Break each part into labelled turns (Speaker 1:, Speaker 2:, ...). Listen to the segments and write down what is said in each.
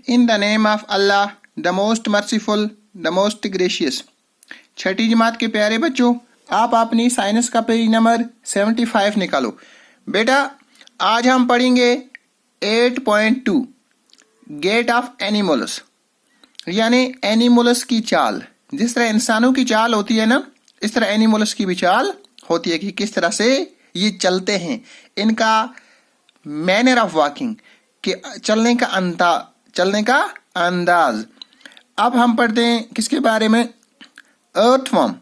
Speaker 1: In the name of Allah the most merciful the most gracious. छठी जमात के प्यारे बच्चों, आप अपनी साइंस का पेज नंबर 75 निकालो। बेटा आज हम पढ़ेंगे 8.2 गेट ऑफ एनिमल्स, यानी एनिमल्स की चाल। जिस तरह इंसानों की चाल होती है ना, इस तरह एनिमल्स की भी चाल होती है कि किस तरह से ये चलते हैं, इनका मैनर ऑफ वॉकिंग, कि चलने का अंदाज। अब हम पढ़ते हैं किसके बारे में, अर्थवर्म।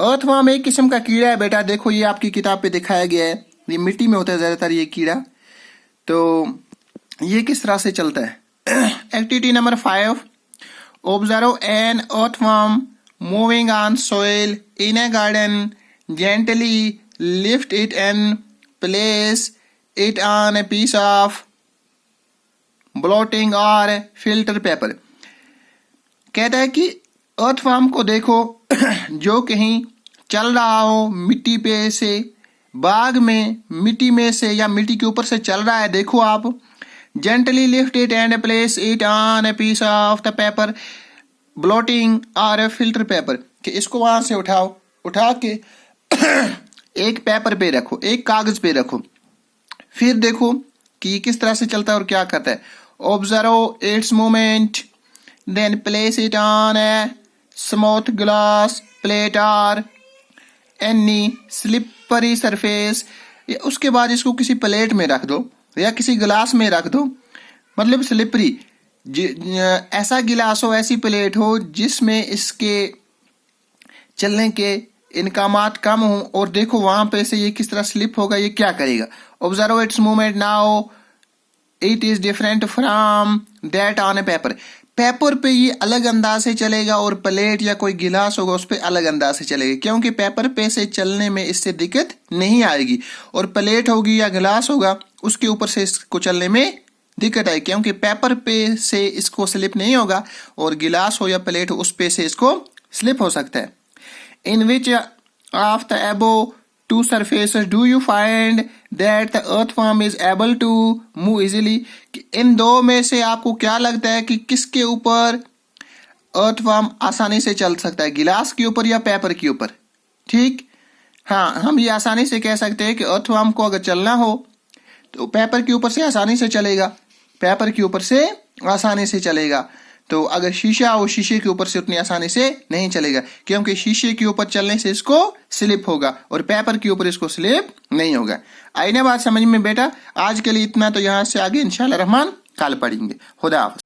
Speaker 1: अर्थवर्म एक किस्म का कीड़ा है बेटा। देखो ये आपकी किताब पे दिखाया गया है, ये मिट्टी में होता है ज्यादातर ये कीड़ा। तो ये किस तरह से चलता है। Activity number 5, observe an earthworm moving on soil in a garden, gently lift it and place it on a piece of blotting और फिल्टर पेपर। कहता है कि अर्थवर्म को देखो जो कहीं चल रहा हो मिट्टी पे से, बाग में मिट्टी में से या मिट्टी के ऊपर से चल रहा है, देखो आप। Gently lift it and place it on a piece of the paper blotting और फिल्टर पेपर, कि इसको वहां से उठाओ, उठा के एक पेपर पे रखो, एक कागज पे रखो, फिर देखो कि किस तरह से चलता है और क्या करता है। Observe its movement, then place it on a smooth glass plate और एनी स्लिपरी सरफेस। उसके बाद इसको किसी प्लेट में रख दो या किसी गिलास में रख दो, मतलब स्लिपरी, ऐसा गिलास हो, ऐसी प्लेट हो जिसमें इसके चलने के इनकामात कम हो। और देखो वहां पे से ये किस तरह स्लिप होगा, ये क्या करेगा। Observe its movement now it is different from that on A paper. Paper पे ये अलग अंदाज से चलेगा और प्लेट या कोई गिलास होगा उस पर अलग अंदाज से चलेगा, क्योंकि पेपर पे से चलने में इससे दिक्कत नहीं आएगी। और प्लेट होगी या गिलास होगा उसके ऊपर से इसको चलने में दिक्कत आएगी, क्योंकि पेपर पे से इसको स्लिप नहीं होगा और गिलास हो या प्लेट हो उस पे से इसको स्लिप हो सकता है। In which of the above two surfaces do you find that the earthworm is able to move easily? इन दो में से आपको क्या लगता है कि किसके ऊपर अर्थवर्म आसानी से चल सकता है, गिलास के ऊपर या पेपर के ऊपर। ठीक, हाँ, हम ये आसानी से कह सकते हैं कि अर्थवर्म को अगर चलना हो तो पेपर के ऊपर से आसानी से चलेगा, पेपर के ऊपर से आसानी से चलेगा। तो अगर शीशा हो, शीशे के ऊपर से उतनी आसानी से नहीं चलेगा, क्योंकि शीशे के ऊपर चलने से इसको स्लिप होगा और पेपर के ऊपर इसको स्लिप नहीं होगा। आई ना बात समझ में बेटा। आज के लिए इतना, तो यहाँ से आगे इंशाल्लाह रहमान कल पढ़ेंगे। खुदा हाफिज़।